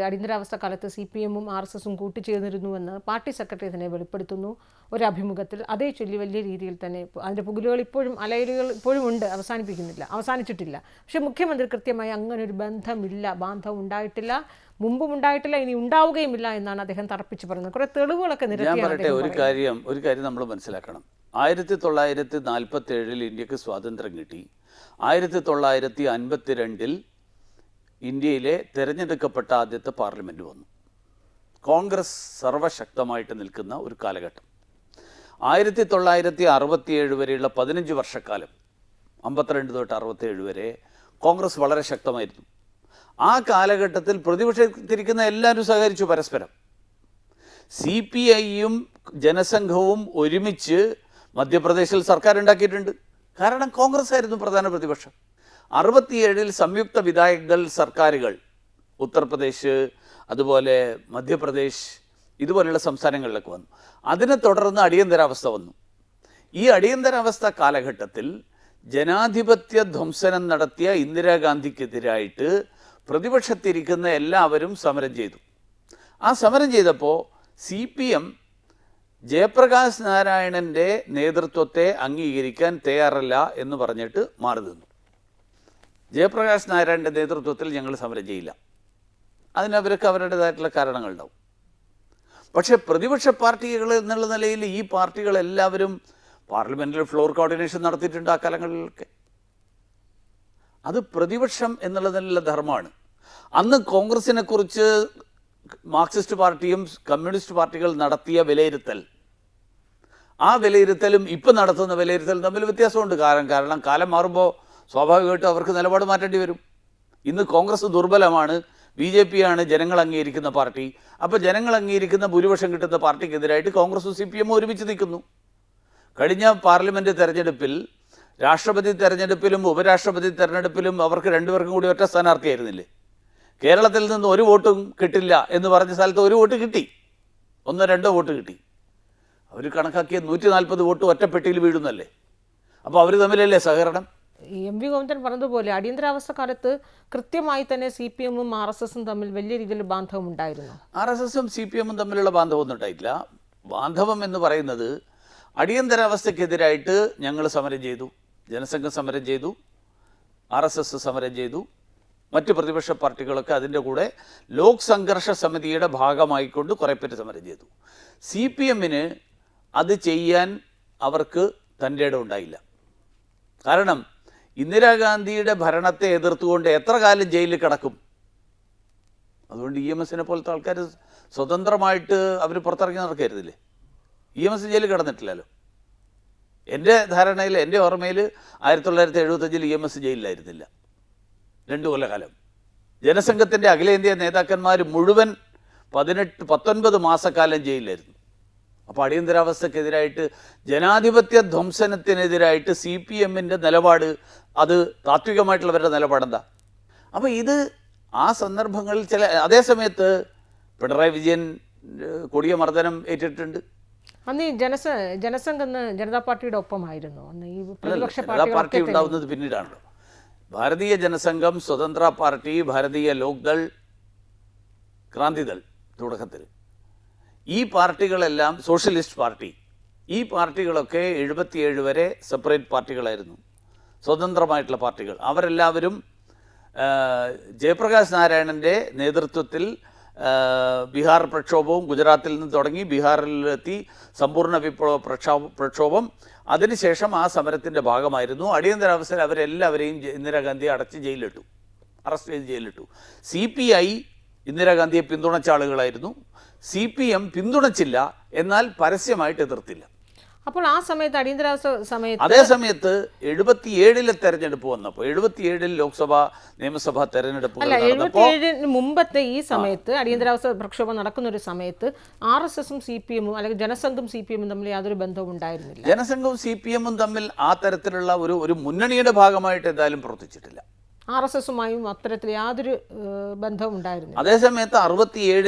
അടിയന്തരാവസ്ഥ കാലത്ത് CPM-ഉം RSS-ഉം കൂട്ടിച്ചേർന്നിരുന്നുവെന്ന് party secretary തന്നെ വെളിപ്പെടുത്തുന്നു ഒരു അഭിമുഖത്തിൽ. അതേ ചൊല്ലി വലിയ രീതിയിൽ തന്നെ അതിൻ്റെ പുകിലുകൾ ഇപ്പോഴും അലയലുകൾ ഇപ്പോഴും ഉണ്ട്, അവസാനിച്ചിട്ടില്ല. പക്ഷേ മുഖ്യമന്ത്രി കൃത്യമായി അങ്ങനെ ഒരു ബാന്ധവം ഉണ്ടായിട്ടില്ല, മുമ്പും ഉണ്ടായിട്ടില്ല, ഇനി ഉണ്ടാവുകയുമില്ല എന്നാണ് അദ്ദേഹം തറപ്പിച്ച് പറയുന്നത്. കുറേ തെളിവുകളൊക്കെ നിരത്തിയാണ്. ഒരു കാര്യം നമ്മൾ മനസ്സിലാക്കണം. 1947 ഇന്ത്യക്ക് സ്വാതന്ത്ര്യം കിട്ടി. 1952 ഇന്ത്യയിലെ തിരഞ്ഞെടുക്കപ്പെട്ട ആദ്യത്തെ പാർലമെൻറ്റ് വന്നു. കോൺഗ്രസ് സർവശക്തമായിട്ട് നിൽക്കുന്ന ഒരു കാലഘട്ടം. 1967 വരെയുള്ള 15 വർഷക്കാലം, 52 തൊട്ട് 67 വരെ കോൺഗ്രസ് വളരെ ശക്തമായിരുന്നു. ആ കാലഘട്ടത്തിൽ പ്രതിപക്ഷത്തിരിക്കുന്ന എല്ലാവരും സഹകരിച്ചു പരസ്പരം. CPI-യും ജനസംഘവും ഒരുമിച്ച് മധ്യപ്രദേശിൽ സർക്കാർ ഉണ്ടാക്കിയിട്ടുണ്ട്. കാരണം കോൺഗ്രസ് ആയിരുന്നു പ്രധാന പ്രതിപക്ഷം. 67 സംയുക്ത വിധായകദൾ സർക്കാരുകൾ, ഉത്തർപ്രദേശ്, അതുപോലെ മധ്യപ്രദേശ്, ഇതുപോലെയുള്ള സംസ്ഥാനങ്ങളിലൊക്കെ വന്നു. അതിനെ തുടർന്ന് അടിയന്തരാവസ്ഥ വന്നു. ഈ അടിയന്തരാവസ്ഥ കാലഘട്ടത്തിൽ ജനാധിപത്യ ധ്വംസനം നടത്തിയ ഇന്ദിരാഗാന്ധിക്കെതിരായിട്ട് പ്രതിപക്ഷത്തിരിക്കുന്ന എല്ലാവരും സമരം ചെയ്തു. ആ സമരം ചെയ്തപ്പോൾ CPM ജയപ്രകാശ് നാരായണൻ്റെ നേതൃത്വത്തെ അംഗീകരിക്കാൻ തയ്യാറല്ല എന്ന് പറഞ്ഞിട്ട് മാറി നിന്നു. ജയപ്രകാശ് നാരായണൻ്റെ നേതൃത്വത്തിൽ ഞങ്ങൾ സമരം ചെയ്യില്ല. അതിനവർക്ക് അവരുടേതായിട്ടുള്ള കാരണങ്ങളുണ്ടാവും. പക്ഷേ പ്രതിപക്ഷ പാർട്ടികൾ എന്നുള്ള നിലയിൽ ഈ പാർട്ടികളെല്ലാവരും പാർലമെൻറ്റിൽ ഫ്ലോർ കോർഡിനേഷൻ നടത്തിയിട്ടുണ്ട് ആ കാലങ്ങളിലൊക്കെ. അത് പ്രതിപക്ഷം എന്നുള്ളതിനുള്ള ധർമ്മമാണ്. അന്ന് കോൺഗ്രസിനെ കുറിച്ച് മാർക്സിസ്റ്റ് പാർട്ടിയും കമ്മ്യൂണിസ്റ്റ് പാർട്ടികൾ നടത്തിയ വിലയിരുത്തൽ, ആ വിലയിരുത്തലും ഇപ്പം നടത്തുന്ന വിലയിരുത്തലും തമ്മിൽ വ്യത്യാസമുണ്ട്. കാരണം കാലം മാറുമ്പോൾ സ്വാഭാവികമായിട്ടും അവർക്ക് നിലപാട് മാറ്റേണ്ടി വരും. ഇന്ന് കോൺഗ്രസ് ദുർബലമാണ്, BJP ആണ് ജനങ്ങൾ അംഗീകരിക്കുന്ന പാർട്ടി. അപ്പോൾ ജനങ്ങൾ അംഗീകരിക്കുന്ന ഭൂരിപക്ഷം കിട്ടുന്ന പാർട്ടിക്കെതിരായിട്ട് കോൺഗ്രസും CPM ഒരുമിച്ച് നിൽക്കുന്നു. കഴിഞ്ഞ പാർലമെൻറ്റ് തെരഞ്ഞെടുപ്പിൽ, രാഷ്ട്രപതി തെരഞ്ഞെടുപ്പിലും ഉപരാഷ്ട്രപതി തെരഞ്ഞെടുപ്പിലും അവർക്ക് രണ്ടുപേർക്കും കൂടി ഒറ്റ സ്ഥാനാർത്ഥിയായിരുന്നില്ലേ? കേരളത്തിൽ നിന്ന് ഒരു വോട്ടും കിട്ടില്ല എന്ന് പറഞ്ഞ സ്ഥലത്ത് ഒരു വോട്ട് കിട്ടി, 1-2 വോട്ട് കിട്ടി. അവർ കണക്കാക്കിയ 140 വോട്ട് ഒറ്റപ്പെട്ടിയിൽ വീഴുന്നല്ലേ? അപ്പോൾ അവർ തമ്മിലല്ലേ സഹകരണം? MV ഗോവിന്ദൻ പറഞ്ഞതുപോലെ അടിയന്തരാവസ്ഥ കാലത്ത് കൃത്യമായി തന്നെ CPM-ഉം RSS-ഉം തമ്മിൽ വലിയ രീതിയിൽ ബാന്ധവം ഉണ്ടായിരുന്നു. RSS-ഉം CPM-ഉം തമ്മിലുള്ള ബാന്ധവമൊന്നും ഉണ്ടായിട്ടില്ല. ബാന്ധവം എന്ന് പറയുന്നത് അടിയന്തരാവസ്ഥക്കെതിരായിട്ട് ഞങ്ങൾ സമരം ചെയ്തു, ജനസംഘം സമരം ചെയ്തു, RSS സമരം ചെയ്തു, മറ്റ് പ്രതിപക്ഷ പാർട്ടികളൊക്കെ അതിൻ്റെ കൂടെ ലോക് സംഘർഷ സമിതിയുടെ ഭാഗമായിക്കൊണ്ട് കുറേ പേര് സമരം ചെയ്തു. CPM-ന് അത് ചെയ്യാൻ അവർക്ക് തൻ്റെ ഇടം ഉണ്ടായില്ല. കാരണം ഇന്ദിരാഗാന്ധിയുടെ ഭരണത്തെ എതിർത്തുകൊണ്ട് എത്ര കാലം ജയിലിൽ കിടക്കും? അതുകൊണ്ട് EMS-നെ പോലത്തെ ആൾക്കാർ സ്വതന്ത്രമായിട്ട് അവർ പുറത്തിറങ്ങി നടക്കരുതില്ലേ? EMS ജയിലിൽ കിടന്നിട്ടില്ലല്ലോ. എൻ്റെ ധാരണയിൽ, എൻ്റെ ഓർമ്മയിൽ 1975 EMS ജയിലിലായിരുന്നില്ല 2 കൊല്ലക്കാലം. ജനസംഘത്തിൻ്റെ അഖിലേന്ത്യാ നേതാക്കന്മാർ മുഴുവൻ 19 മാസക്കാലം ജയിലിലായിരുന്നു. അപ്പോൾ അടിയന്തരാവസ്ഥക്കെതിരായിട്ട്, ജനാധിപത്യ ധ്വംസനത്തിനെതിരായിട്ട് CPM-ൻ്റെ നിലപാട്, അത് താത്വികമായിട്ടുള്ളവരുടെ നിലപാടെന്താ? അപ്പോൾ ഇത് ആ സന്ദർഭങ്ങളിൽ അതേ സമയത്ത് പിണറായി വിജയൻ കൊടിയ മർദ്ദനം ഏറ്റിട്ടുണ്ട്. അന്ന് ഈ ജനസംഘം ജനതാ പാർട്ടിയുടെ ഒപ്പമായിരുന്നു. അന്ന് ഈ പ്രതിപക്ഷ പാർട്ടി ഉണ്ടാവുന്നത് പിന്നീടാണല്ലോ. ഭാരതീയ ജനസംഘം, സ്വതന്ത്ര പാർട്ടി, ഭാരതീയ ലോക്ദൾ, ക്രാന്തിദൾ തുടക്കത്തിൽ ഈ പാർട്ടികളെല്ലാം, സോഷ്യലിസ്റ്റ് പാർട്ടി, ഈ പാർട്ടികളൊക്കെ 77 വരെ സെപ്പറേറ്റ് പാർട്ടികളായിരുന്നു, സ്വതന്ത്രമായിട്ടുള്ള പാർട്ടികൾ. അവരെല്ലാവരും ജയപ്രകാശ് നാരായണൻ്റെ നേതൃത്വത്തിൽ ബീഹാർ പ്രക്ഷോഭവും ഗുജറാത്തിൽ നിന്ന് തുടങ്ങി ബീഹാറിലെത്തി സമ്പൂർണ്ണ വിപ്ലവ പ്രക്ഷോഭം, അതിനുശേഷം ആ സമരത്തിൻ്റെ ഭാഗമായിരുന്നു. അടിയന്തരാവസ്ഥയിൽ അവരെല്ലാവരെയും ഇന്ദിരാഗാന്ധിയെ അടച്ച് ജയിലിലിട്ടു, അറസ്റ്റ് ചെയ്ത് ജയിലിലിട്ടു. CPI ഇന്ദിരാഗാന്ധിയെ പിന്തുണച്ച ആളുകളായിരുന്നു. CPM പിന്തുണച്ചില്ല, എന്നാൽ പരസ്യമായിട്ട് എതിർത്തില്ല. അപ്പോൾ ആ സമയത്ത് അടിയന്തരാവസ്ഥ സമയത്ത്, അതേ സമയത്ത് 77 തെരഞ്ഞെടുപ്പ് വന്നപ്പോൾ, 77 ലോക്സഭാ നിയമസഭാ തെരഞ്ഞെടുപ്പ് 77 മുമ്പത്തെ ഈ സമയത്ത് അടിയന്തരാവസ്ഥ പ്രക്ഷോഭം നടക്കുന്ന ഒരു സമയത്ത് RSS-ഉം CPM-ഉം അല്ലെങ്കിൽ ജനസംഘം CPM-ഉം തമ്മിൽ യാതൊരു ബന്ധവും ഉണ്ടായിരുന്നില്ല. ജനസംഘവും CPM-ഉം തമ്മിൽ ആ തരത്തിലുള്ള ഒരു മുന്നണിയുടെ ഭാഗമായിട്ട് എന്തായാലും പ്രവർത്തിച്ചിട്ടില്ല. RSS-ഉമായും അത്തരത്തിൽ യാതൊരു ബന്ധവും ഉണ്ടായിരുന്നില്ല. അതേസമയത്ത്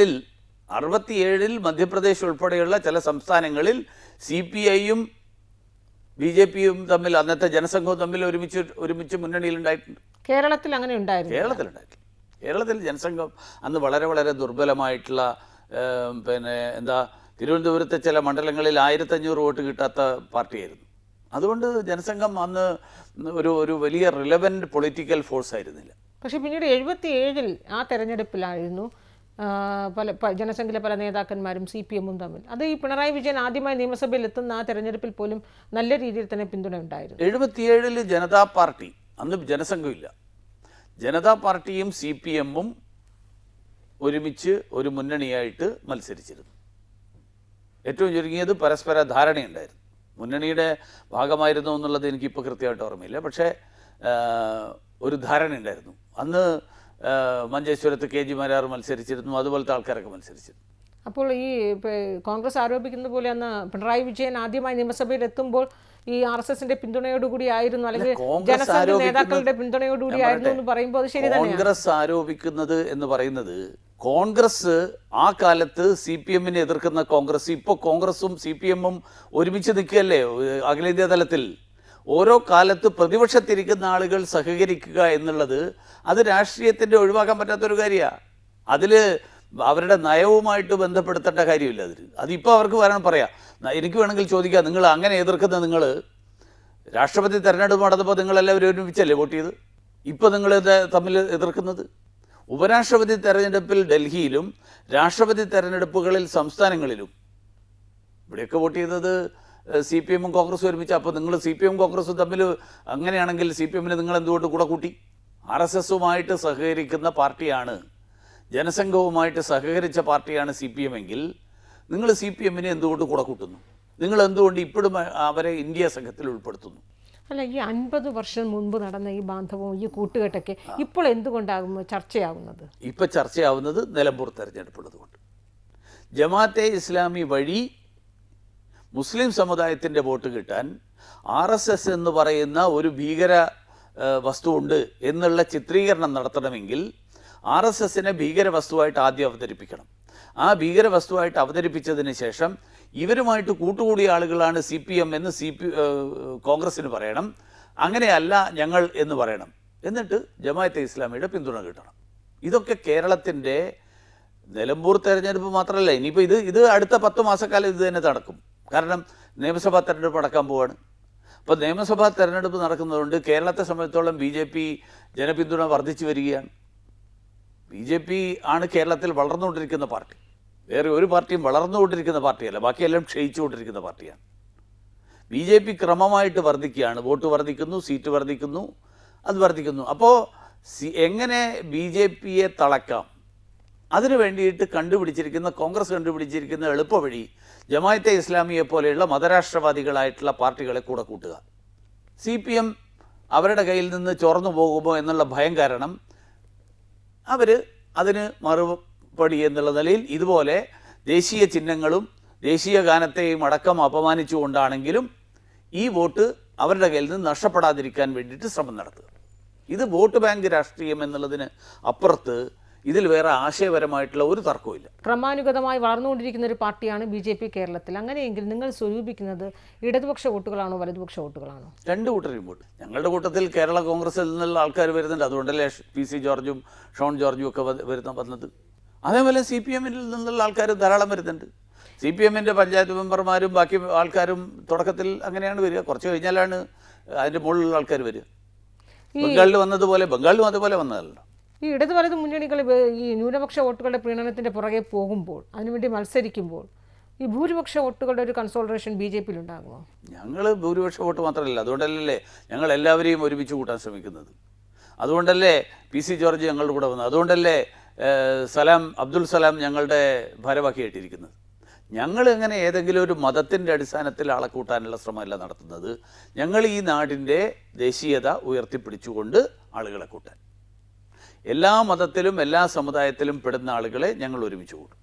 67 മധ്യപ്രദേശ് ഉൾപ്പെടെയുള്ള ചില സംസ്ഥാനങ്ങളിൽ CPI-യും BJP-യും തമ്മിൽ, അന്നത്തെ ജനസംഘവും തമ്മിൽ ഒരുമിച്ച് മുന്നണിയിൽ ഉണ്ടായിട്ടുണ്ട്. കേരളത്തിൽ അങ്ങനെ ഉണ്ടായിരുന്നു? കേരളത്തിലുണ്ടായിട്ടില്ല. കേരളത്തിൽ ജനസംഘം അന്ന് വളരെ വളരെ ദുർബലമായിട്ടുള്ള തിരുവനന്തപുരത്തെ ചില മണ്ഡലങ്ങളിൽ 1500 വോട്ട് കിട്ടാത്ത പാർട്ടിയായിരുന്നു. അതുകൊണ്ട് ജനസംഘം അന്ന് ഒരു വലിയ റിലവൻറ്റ് പൊളിറ്റിക്കൽ ഫോഴ്സ് ആയിരുന്നില്ല. പക്ഷേ പിന്നീട് 77 ആ തെരഞ്ഞെടുപ്പിലായിരുന്നു ജനസംഘിലെ പല നേതാക്കന്മാരും CPM-ഉം തമ്മിൽ. അത് ഈ പിണറായി വിജയൻ ആദ്യമായി നിയമസഭയിൽ എത്തുന്ന ആ തെരഞ്ഞെടുപ്പിൽ പോലും നല്ല രീതിയിൽ തന്നെ പിന്തുണ ഉണ്ടായിരുന്നു. 77 ജനതാ പാർട്ടി, അന്ന് ജനസംഘമില്ല, ജനതാ പാർട്ടിയും CPM-ഉം ഒരുമിച്ച് ഒരു മുന്നണിയായിട്ട് മത്സരിച്ചിരുന്നു. ഏറ്റവും ചുരുങ്ങിയത് പരസ്പര ധാരണയുണ്ടായിരുന്നു. മുന്നണിയുടെ ഭാഗമായിരുന്നു എന്നുള്ളത് എനിക്കിപ്പോൾ കൃത്യമായിട്ട് ഓർമ്മയില്ല. പക്ഷേ ഒരു ധാരണയുണ്ടായിരുന്നു. അന്ന് മഞ്ചേശ്വരത്ത് KG മാരാർ മത്സരിച്ചിരുന്നു, അതുപോലത്തെ ആൾക്കാരൊക്കെ മത്സരിച്ചിരുന്നു. അപ്പോൾ ഈ കോൺഗ്രസ് ആരോപിക്കുന്ന പോലെ അന്ന് പിണറായി വിജയൻ ആദ്യമായി നിയമസഭയിൽ എത്തുമ്പോൾ ഈ RSSന്റെ പിന്തുണയോടുകൂടി ആയിരുന്നു, അല്ലെങ്കിൽ ജനസംഘ നേതാക്കളുടെ പിന്തുണയോടുകൂടി ആയിരുന്നു എന്ന് പറയുമ്പോൾ അത് ശരി തന്നെയാണ്. കോൺഗ്രസ് ആരോപിക്കുന്നത് എന്ന് പറയുന്നത്, കോൺഗ്രസ് ആ കാലത്ത് CPM-നെ എതിർക്കുന്ന കോൺഗ്രസ്, ഇപ്പോൾ കോൺഗ്രസും CPM-ഉം ഒരുമിച്ച് നിൽക്കുകയല്ലേ അഖിലേന്ത്യാ തലത്തിൽ. ഓരോ കാലത്ത് പ്രതിപക്ഷത്തിരിക്കുന്ന ആളുകൾ സഹകരിക്കുക എന്നുള്ളത് അത് രാഷ്ട്രീയത്തിൻ്റെ ഒഴിവാക്കാൻ പറ്റാത്തൊരു കാര്യമാണ്. അതിൽ അവരുടെ നയവുമായിട്ട് ബന്ധപ്പെടുത്തേണ്ട കാര്യമില്ല. അതിപ്പോൾ അവർക്ക് വരാൻ പറയാം. എനിക്ക് വേണമെങ്കിൽ ചോദിക്കാം, നിങ്ങൾ അങ്ങനെ എതിർക്കുന്ന, നിങ്ങൾ രാഷ്ട്രപതി തെരഞ്ഞെടുപ്പ് നടന്നപ്പോൾ നിങ്ങളെല്ലാവരും ഒരുമിച്ചല്ലേ വോട്ട് ചെയ്ത്? ഇപ്പോൾ നിങ്ങൾ തമ്മിൽ എതിർക്കുന്നത് ഉപരാഷ്ട്രപതി തെരഞ്ഞെടുപ്പിൽ ഡൽഹിയിലും രാഷ്ട്രപതി തെരഞ്ഞെടുപ്പുകളിൽ സംസ്ഥാനങ്ങളിലും ഇവിടെയൊക്കെ വോട്ട് ചെയ്തത് CPM-ഉം കോൺഗ്രസും ഒരുമിച്ച്. അപ്പോൾ നിങ്ങൾ CPM-ഉം കോൺഗ്രസും തമ്മിൽ അങ്ങനെയാണെങ്കിൽ CPM-നെ നിങ്ങൾ എന്തുകൊണ്ട് കൂടെ കൂട്ടി? RSS-ഉമായിട്ട് സഹകരിക്കുന്ന പാർട്ടിയാണ്, ജനസംഘവുമായിട്ട് സഹകരിച്ച പാർട്ടിയാണ് CPM എങ്കിൽ നിങ്ങൾ CPM-നെ എന്തുകൊണ്ട് കൂടെ കൂട്ടുന്നു? നിങ്ങൾ എന്തുകൊണ്ട് ഇപ്പോഴും അവരെ ഇന്ത്യ സംഘത്തിൽ ഉൾപ്പെടുത്തുന്നു? അല്ല, ഈ 50 വർഷം മുൻപ് നടന്ന ഈ ബാന്ധവവും ഈ കൂട്ടുകെട്ടൊക്കെ ഇപ്പോൾ എന്തുകൊണ്ടാകും ചർച്ചയാവുന്നത്? ഇപ്പോൾ ചർച്ചയാവുന്നത് നിലമ്പൂർ തെരഞ്ഞെടുപ്പുള്ളതുകൊണ്ട്. ജമാഅത്തെ ഇസ്ലാമി വഴി മുസ്ലിം സമുദായത്തിൻ്റെ വോട്ട് കിട്ടാൻ RSS എന്ന് പറയുന്ന ഒരു ഭീകര വസ്തുവുണ്ട് എന്നുള്ള ചിത്രീകരണം നടത്തണമെങ്കിൽ RSS-നെ ഭീകര വസ്തുവായിട്ട് ആദ്യം അവതരിപ്പിക്കണം. ആ ഭീകര വസ്തുവായിട്ട് അവതരിപ്പിച്ചതിന് ശേഷം ഇവരുമായിട്ട് കൂട്ടുകൂടിയ ആളുകളാണ് CPM എന്ന് കോൺഗ്രസ്സിന് പറയണം. അങ്ങനെയല്ല ഞങ്ങൾ എന്ന് പറയണം. എന്നിട്ട് ജമാഅത്തെ ഇസ്ലാമിയുടെ പിന്തുണ കിട്ടണം. ഇതൊക്കെ കേരളത്തിൻ്റെ നിലമ്പൂർ തെരഞ്ഞെടുപ്പ് മാത്രമല്ല, ഇനിയിപ്പോൾ ഇത് അടുത്ത 10 മാസക്കാലം ഇത് തന്നെ നടക്കും. കാരണം നിയമസഭാ തെരഞ്ഞെടുപ്പ് നടക്കാൻ പോവാണ്. അപ്പോൾ നിയമസഭാ തെരഞ്ഞെടുപ്പ് നടക്കുന്നതുകൊണ്ട് കേരളത്തെ സംബന്ധിച്ചോളം BJP ജനപിന്തുണ വർദ്ധിച്ചു വരികയാണ്. BJP ആണ് കേരളത്തിൽ വളർന്നുകൊണ്ടിരിക്കുന്ന പാർട്ടി. വേറെ ഒരു പാർട്ടിയും വളർന്നുകൊണ്ടിരിക്കുന്ന പാർട്ടിയല്ല, ബാക്കിയെല്ലാം ക്ഷയിച്ചുകൊണ്ടിരിക്കുന്ന പാർട്ടിയാണ്. BJP ക്രമമായിട്ട് വർദ്ധിക്കുകയാണ്. വോട്ട് വർദ്ധിക്കുന്നു, സീറ്റ് വർദ്ധിക്കുന്നു, അത് വർദ്ധിക്കുന്നു. അപ്പോൾ എങ്ങനെ BJP-യെ തളയ്ക്കാം, അതിനു വേണ്ടിയിട്ട് കോൺഗ്രസ് കണ്ടുപിടിച്ചിരിക്കുന്ന എളുപ്പവഴി ജമാഅത്തെ ഇസ്ലാമിയെ പോലെയുള്ള മതരാഷ്ട്രവാദികളായിട്ടുള്ള പാർട്ടികളെ കൂടെ കൂട്ടുക. CPM അവരുടെ കയ്യിൽ നിന്ന് ചോർന്നു പോകുമോ എന്നുള്ള ഭയം കാരണം അവർ അതിന് മറുപടി എന്നുള്ള നിലയിൽ ഇതുപോലെ ദേശീയ ചിഹ്നങ്ങളും ദേശീയ ഗാനത്തെയും അടക്കം അപമാനിച്ചുകൊണ്ടാണെങ്കിലും ഈ വോട്ട് അവരുടെ കയ്യിൽ നിന്ന് നഷ്ടപ്പെടാതിരിക്കാൻ വേണ്ടിയിട്ട് ശ്രമം നടത്തുക. ഇത് വോട്ട് ബാങ്ക് രാഷ്ട്രീയം എന്നുള്ളതിന് അപ്പുറത്ത് ഇതിൽ വേറെ ആശയപരമായിട്ടുള്ള ഒരു തർക്കവുമില്ല. ക്രമാനുഗതമായി വളർന്നുകൊണ്ടിരിക്കുന്ന ഒരു പാർട്ടിയാണ് BJP കേരളത്തിൽ. അങ്ങനെയെങ്കിൽ നിങ്ങൾ സ്വരൂപിക്കുന്നത് ഇടതുപക്ഷ വോട്ടുകളാണോ വലതുപക്ഷ വോട്ടുകളാണോ? രണ്ട് കൂട്ടരും വോട്ട്. ഞങ്ങളുടെ കൂട്ടത്തിൽ കേരള കോൺഗ്രസിൽ നിന്നുള്ള ആൾക്കാർ വരുന്നുണ്ട്. അതുകൊണ്ടല്ലേ PC ജോർജും ഷോൺ ജോർജും ഒക്കെ വന്നത്. അതേപോലെ CPM-ൽ നിന്നുള്ള ആൾക്കാർ ധാരാളം വരുന്നുണ്ട്. CPM-ൻ്റെ പഞ്ചായത്ത് മെമ്പർമാരും ബാക്കി ആൾക്കാരും തുടക്കത്തിൽ അങ്ങനെയാണ് വരിക. കുറച്ച് കഴിഞ്ഞാലാണ് അതിൻ്റെ മുകളിലുള്ള ആൾക്കാർ വരിക. ബംഗാളിലും അതുപോലെ വന്നതല്ലോ. ഈ ഇടതു വലത് മുന്നണികൾ ഈ ന്യൂനപക്ഷ വോട്ടുകളുടെ പ്രീണനത്തിൻ്റെ പുറകെ പോകുമ്പോൾ, അതിനുവേണ്ടി മത്സരിക്കുമ്പോൾ ഈ ഭൂരിപക്ഷ വോട്ടുകളുടെ ഒരു കൺസോൾട്ടേഷൻ BJP-ൽ ഉണ്ടാകുമോ? ഞങ്ങൾ ഭൂരിപക്ഷ വോട്ട് മാത്രമല്ല, അതുകൊണ്ടല്ലേ ഞങ്ങൾ എല്ലാവരെയും ഒരുമിച്ച് കൂട്ടാൻ ശ്രമിക്കുന്നത്. അതുകൊണ്ടല്ലേ PC ജോർജ് ഞങ്ങളുടെ കൂടെ വന്നത്. അതുകൊണ്ടല്ലേ അബ്ദുൽ സലാം ഞങ്ങളുടെ ഭാരവാഹിയായിട്ടിരിക്കുന്നത്. ഞങ്ങൾ എങ്ങനെ ഏതെങ്കിലും ഒരു മതത്തിൻ്റെ അടിസ്ഥാനത്തിൽ ആളെ കൂട്ടാനുള്ള ശ്രമമല്ല നടത്തുന്നത്. ഞങ്ങൾ ഈ നാടിൻ്റെ ദേശീയത ഉയർത്തിപ്പിടിച്ചുകൊണ്ട് ആളുകളെ കൂട്ടാൻ, എല്ലാ മതത്തിലും എല്ലാ സമുദായത്തിലും പെടുന്ന ആളുകളെ ഞങ്ങൾ ഒരുമിച്ച് കൂട്ടും.